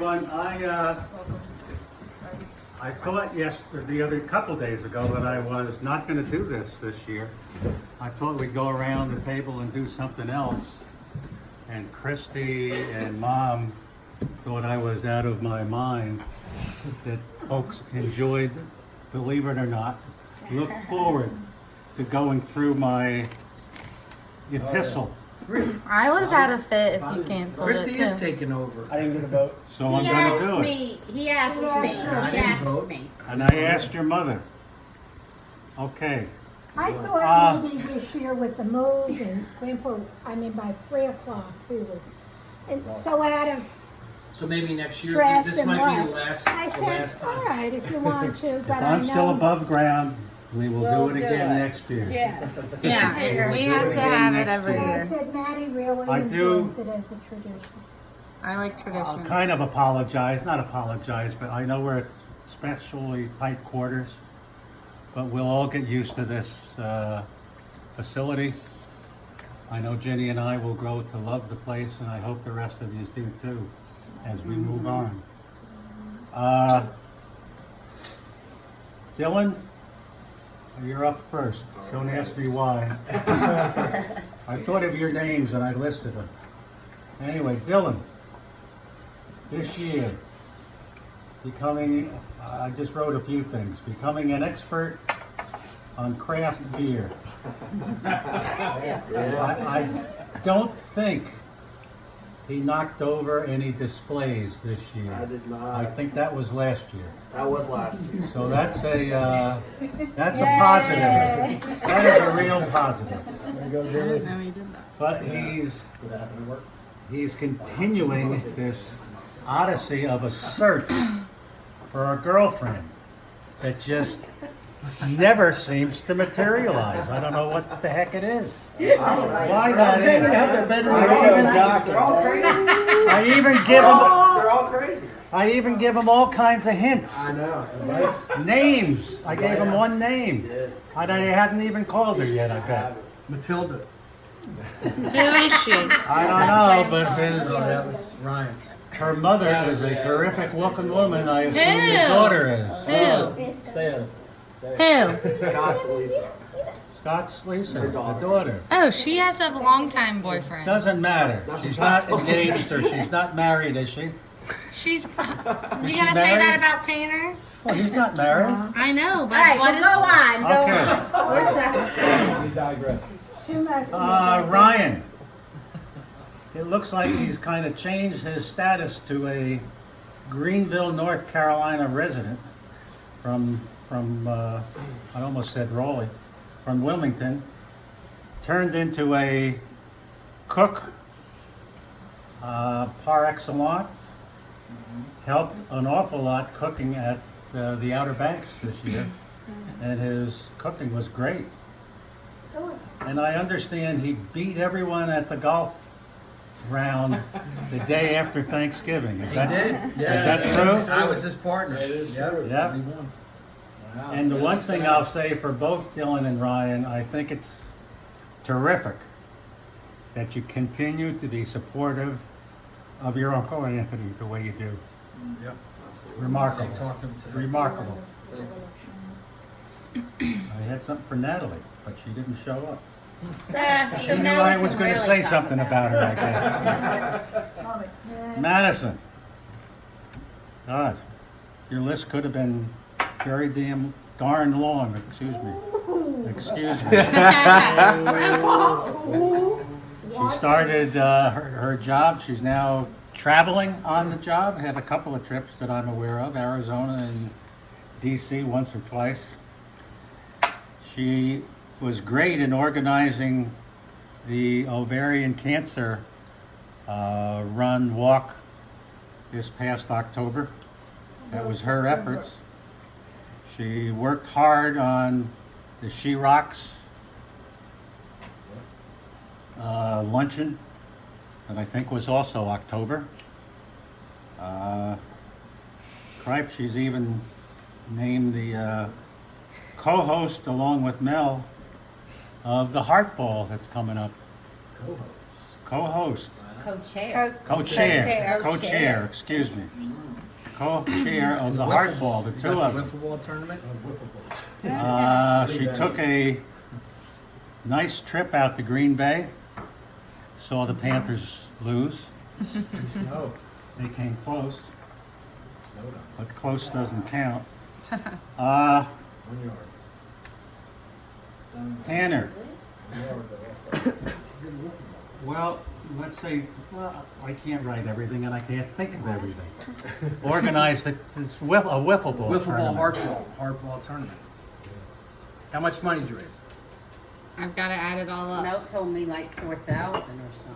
everyone. I thought the other couple days ago that I was not going to do this year. I thought we'd go around the table and do something else. And Christy and Mom thought I was out of my mind. That folks enjoyed, believe it or not, look forward to going through my epistle. I would have had a fit if you canceled Christy it is too. taking over. I didn't get a vote. So I'm going to do it. He asked me. I didn't vote. And I asked your mother. Okay. I thought maybe this year with the move and Grandpa, by 3 o'clock, he was, and so out of So maybe next year, stress this and might be what. the last I said, all time. right, if you want to, If but I I'm still know. above ground, we will We'll do it do again it. next year. Yes. Yeah, we Do have it to again have it next every year. I year. said Maddie really I do- enjoys it as a tradition. I like I'll traditions. kind of apologize, not apologize, but I know we're at especially tight quarters, but we'll all get used to this facility. I know Jenny and I will grow to love the place, and I hope the rest of you do too, as we move on. Dylan, you're up first. Don't ask me why. I thought of your names and I listed them. Anyway, Dylan, this year, I just wrote a few things. Becoming an expert on craft beer. I don't think he knocked over any displays this year. I did not. I think that was last year. That was last year. So that's a positive. That is a real positive. There you go, Billy. No, he did that. But he's continuing this odyssey of a search for a girlfriend that just never seems to materialize. I don't know what the heck it is. Why that is. I even give him. They're all crazy. I even give him all kinds of hints. I know. Names. I gave him one name. I hadn't even called her yet, I bet. Matilda. Who is she? I don't know, but Oh, that was Ryan's. her mother is a terrific looking woman. I assume his Who? daughter is. Who? Scott's Lisa. Scott's Lisa, the Her daughter. daughter. Oh, she has a longtime boyfriend. Doesn't matter. She's not engaged or she's not married, is she? She's. You gonna she say married? that about Tanner? Well, he's not married. I know, but All right, what well, is? go on. Go Okay. on. Where's that? We digress. Too much. Ryan. It looks like he's kind of changed his status to a Greenville, North Carolina resident from I almost said Raleigh, from Wilmington, turned into a cook par excellence, helped an awful lot cooking at the Outer Banks this year, and his cooking was great. And I understand he beat everyone at the golf round the day after Thanksgiving. Is He that did. Yeah. Is that true? I was his partner. It is Yep. true. Yep. He won. And the one thing I'll say for both Dylan and Ryan, I think it's terrific that you continue to be supportive of your Uncle Anthony the way you do. Yep. I Remarkable. talked to him today. Remarkable. I had something for Natalie, but she didn't show up. She knew I was going to say something about her, I guess. Madison. God, your list could have been very darn long. Excuse me. Excuse me. She started her job. She's now traveling on the job. Had a couple of trips that I'm aware of, Arizona and DC once or twice. She was great in organizing the ovarian cancer walk this past October. That was her efforts. She worked hard on the She Rocks luncheon that I think was also October. Cripe, she's even named the co-host along with Mel of the Heart Ball that's coming up. Co-host. Wow. Co-chair. Co-chair, excuse me. Co-chair of the hardball, the two of them. Wiffle ball tournament. She took a nice trip out to Green Bay, saw the Panthers lose. Snow. They came close, Snowed on. but close doesn't count. 1 yard. Tanner, 1 yard though. well, let's say, well, I can't write everything and I can't think of everything. Organized a wiffle ball Wiffle ball, tournament. hardball tournament. How much money did you raise? I've got to add it all up. Mel told me like 4,000 or something.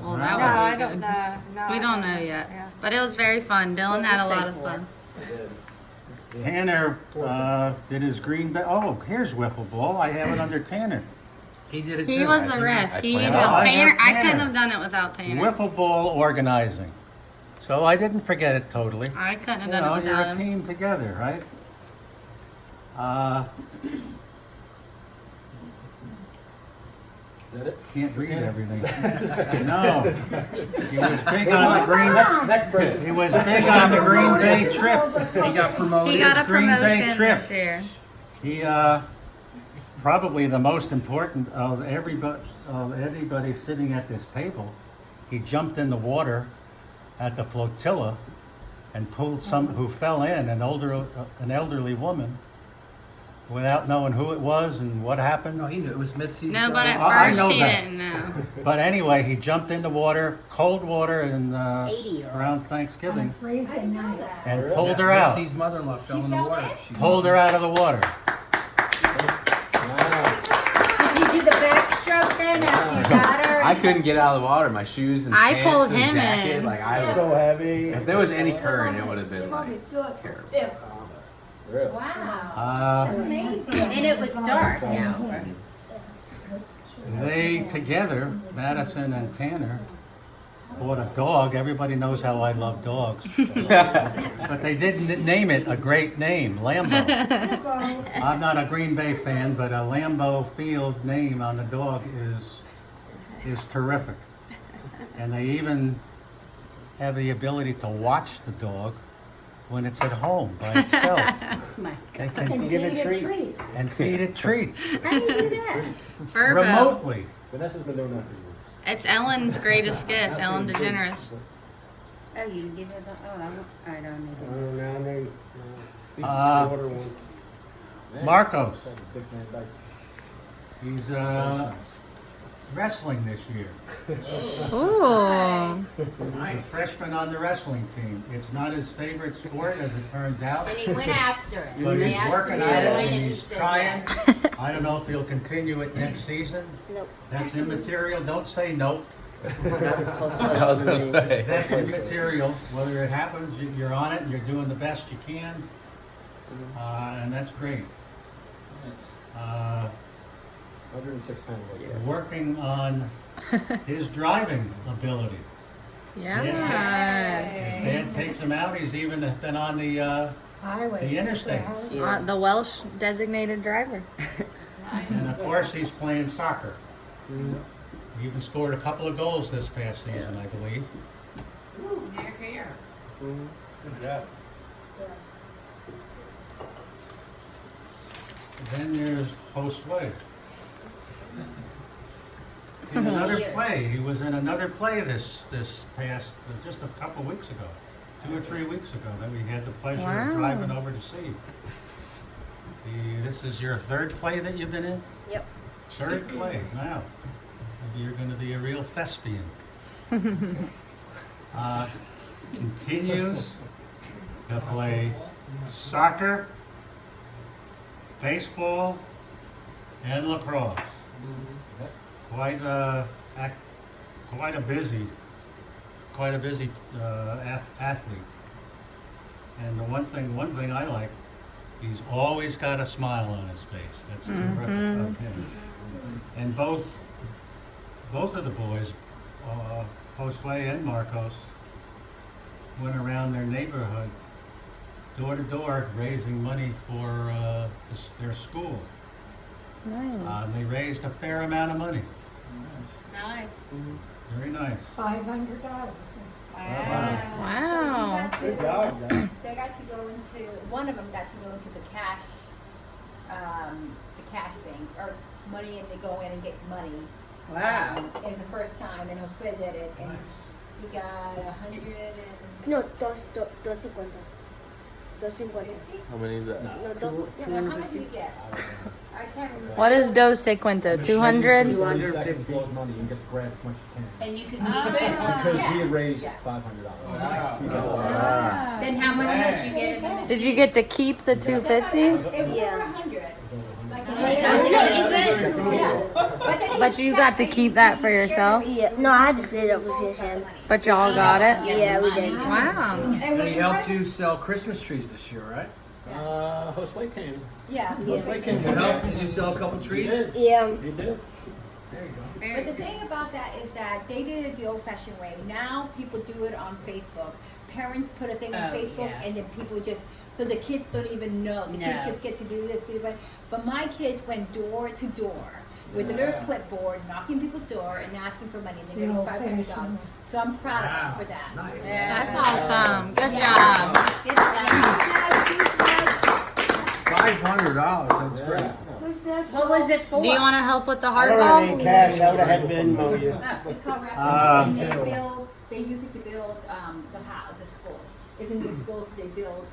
Well, No, that No, I would be don't good. know. No, We I don't know yet. Yeah. But it was very fun. Dylan had a lot of fun. I did. Tanner did his Green Bay, oh, here's wiffle ball, I have it under Tanner. He did it He too. was the ref. He planned did it. I Tanner. have I Tanner. couldn't have done it without Tanner. Wiffle ball organizing. So I didn't forget it totally. I couldn't have You done know, it you're without a him. team together, right? Is that it? Can't read everything. No. He was big on the Green. Next person. He was big on the Green Bay trip. He got promoted. He got a Green Bay promotion trip. this year. He probably the most important of everybody sitting at this table. He jumped in the water at the flotilla and pulled some who fell in, an elderly woman, without knowing who it was and what happened. No, he knew it was mid-season. No, but at I first know he that. didn't know. But anyway, he jumped in the water, cold water, and 80-year-old. around On a Thanksgiving, freezing night. and pulled her out. Mitzi's mother-in-law fell in the water. She Pulled her out of the water. Wow. Did you do the backstroke then after you got her? I couldn't get out of the water. My shoes and I pants pulled and him jacket. in. Like I was, So heavy. if there was any current, it would have been like terrible. Really? Wow. Amazing. And it was dark now. right? They together, Madison and Tanner, bought a dog. Everybody knows how I love dogs. But they didn't name it a great name, Lambo. I'm not a Green Bay fan, but a Lambeau Field name on the dog is terrific. And they even have the ability to watch the dog when it's at home by itself. My They And can give it feed treats. and feed it treats How do you do that? Furbo. remotely. Vanessa's been doing that for years. It's Ellen's greatest gift, Ellen DeGeneres. Oh, you can give it a, I don't need it. Now and then, Uh, order once. Marcos, Big man back. he's wrestling this year. Ooh. Nice. Freshman on the wrestling team. It's not his favorite sport, as it turns out. And he went after it. But They he's asked working him on to it join and he he's said trying. yes. I don't know if he'll continue it next season. Nope. That's immaterial. Don't say nope. I was gonna say. That's immaterial. Whether it happens, you're on it and you're doing the best you can. And that's great. 106 pounds. Like Working on his driving ability. Yeah. His dad takes him out. He's even been on the Highways. The interstates. The Welsh designated driver. and of course he's playing soccer. He even scored a couple of goals this past season, I believe. Good job. Then there's Josue. In another play, he was in another play this past, just a couple weeks ago, 2 or 3 weeks ago, that we had the pleasure Wow. of driving over to see. This is your third play that you've been in? Yep. Third play, wow. Maybe you're gonna be a real thespian. Continues to play soccer, baseball, and lacrosse. Quite a busy athlete. And the one thing I like, he's always got a smile on his face. That's terrific of him. And both of the boys, Josue and Marcos, went around their neighborhood, door to door, raising money for their school. Nice. They raised a fair amount of money. Nice. Very nice. $500. Wow. Good job, guys. They got to go into, one of them got to go into the cash thing, or money, and they go in and get money. Wow. It was the first time, and Josue did it, and he got 100 and No, 250. 250. 50? How many is that? No, Yeah, how much did he get? I can't remember. What is Dos Sequento? 200? 30 seconds, blows money, you get to grab as much as you can. And you can keep it. Because he had raised Yeah. $500. Then how much did you get in the Did you get to keep the 250? It was Yeah. 100. Like, And he got to keep it? yeah. But then he But you got to keep that for yourself? Yeah, no, I had to split it up with him. But y'all got it? Yeah, we did. Wow. And he helped you sell Christmas trees this year, right? Josue came. Yeah. Josue came. Did you help? Did you sell a couple trees? Yeah. He did. There you go. But the thing about that is that they did it the old-fashioned way. Now people do it on Facebook. Parents put a thing on Oh, Facebook, yeah. and then people just, so the kids don't even know. The No. kids get to do this, do that. But my kids went door to door with a little clipboard, knocking people's door and asking for money. And they The raised $500. old-fashioned. So I'm proud of Wow. them for that. Nice. That's awesome. Good job. Good job. $500. That's great. What was it for? Do you want to help with the I hard don't have any ball? cash, I would have had been mow you. It's called Rapid, Um, and they use it to build the school. It's in the schools, they build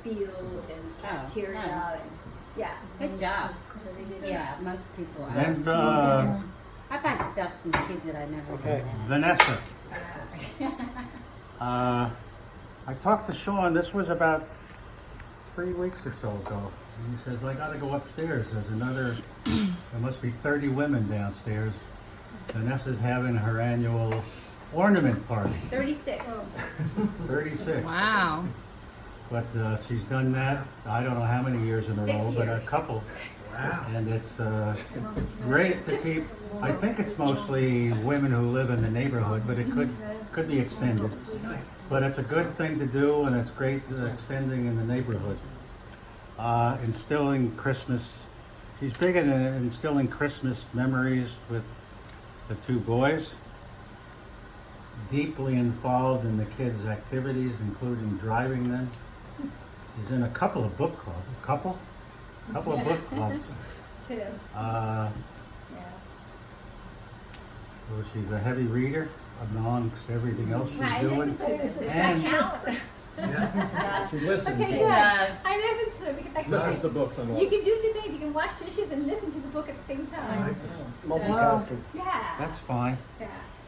fields and cafeteria nice. and, yeah. Good job. So they did that. Yeah, most people And ask. I buy stuff from kids that I never Okay. Vanessa. I talked to Sean, this was about 3 weeks or so ago. And he says, I gotta go upstairs. There's another, there must be 30 women downstairs. Vanessa's having her annual ornament party, 36. 36. Wow. But she's done that, I don't know how many years in a 6 row, but a years. couple. Wow. And it's great to keep, I think it's mostly women who live in the neighborhood, but it could be extended. But it's a good thing to do, and it's great extending in the neighborhood. Instilling Christmas, she's big in instilling Christmas memories with the two boys. Deeply involved in the kids' activities, including driving them. He's in a couple of book clubs. Couple of book clubs. 2. Uh, Yeah. well, she's a heavy reader amongst everything else she's I doing. listen to this. Does And- that count? She listens. Okay, It good. does. I listen to it because I Listens to can. books on You can do 2 things. You can wash dishes and listen to the book at the same time. multitasking. Yeah. That's fine. Yeah.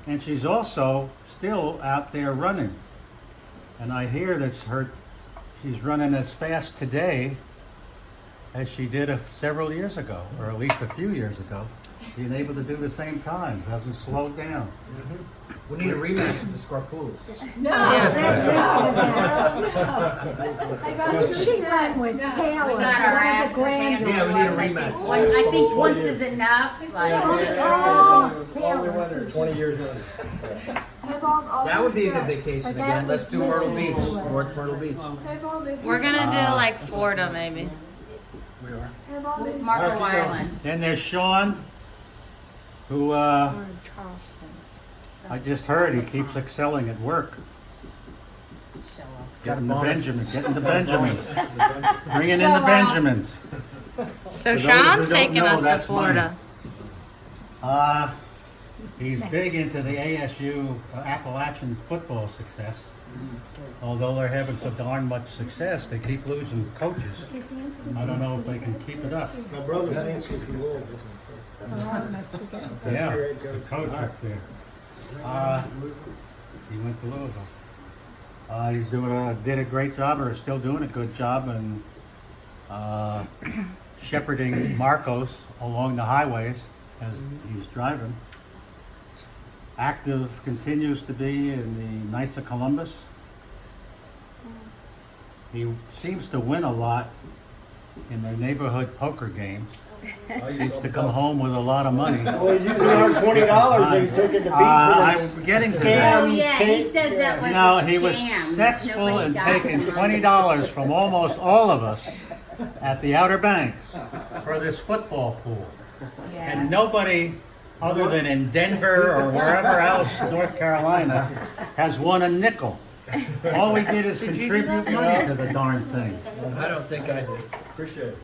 And she's also still out there running. And I hear that she's running as fast today as she did several years ago, or at least a few years ago. Being able to do the same time, hasn't slowed down. We need a rematch with the Scarpools. No. She ran with Taylor. We got our one of asses the handed Yeah, we need a to us. rematch. I think once is enough. Like, Oh, it's All the Taylor. winner, 20 years younger. That would be a good vacation again. Let's do Myrtle Beach, North Myrtle Beach. We're going to do like Florida maybe. We are. with Marco Island. Then there's Sean, who Or Charleston. I just heard he keeps excelling at work. Show off. Getting the bonus. Benjamins, bringing in the Benjamins. So For those Sean's who don't taking know, us to that's Florida. He's big into the ASU Appalachian football success. Although they're having so darn much success, they keep losing coaches. I don't know if they can keep it up. My brother's Nancy Louisville. Yeah, the coach up there. He went to Louisville. He's did a great job, or is still doing a good job, in shepherding Marcos along the highways as he's driving. Active continues to be in the Knights of Columbus. He seems to win a lot in their neighborhood poker games. Seems to come home with a lot of money. Well, he's using our $20 that he took at the beach I'm getting to that. Oh yeah, he says that was No, a he was scam. sexful Nobody in got taking the money. $20 from almost all of us at the Outer Banks for this football pool. Yeah. And nobody other than in Denver or wherever else, North Carolina, has won a nickel. All we did is Did you do contribute that? money to the darn thing. I don't think I did. Appreciate it.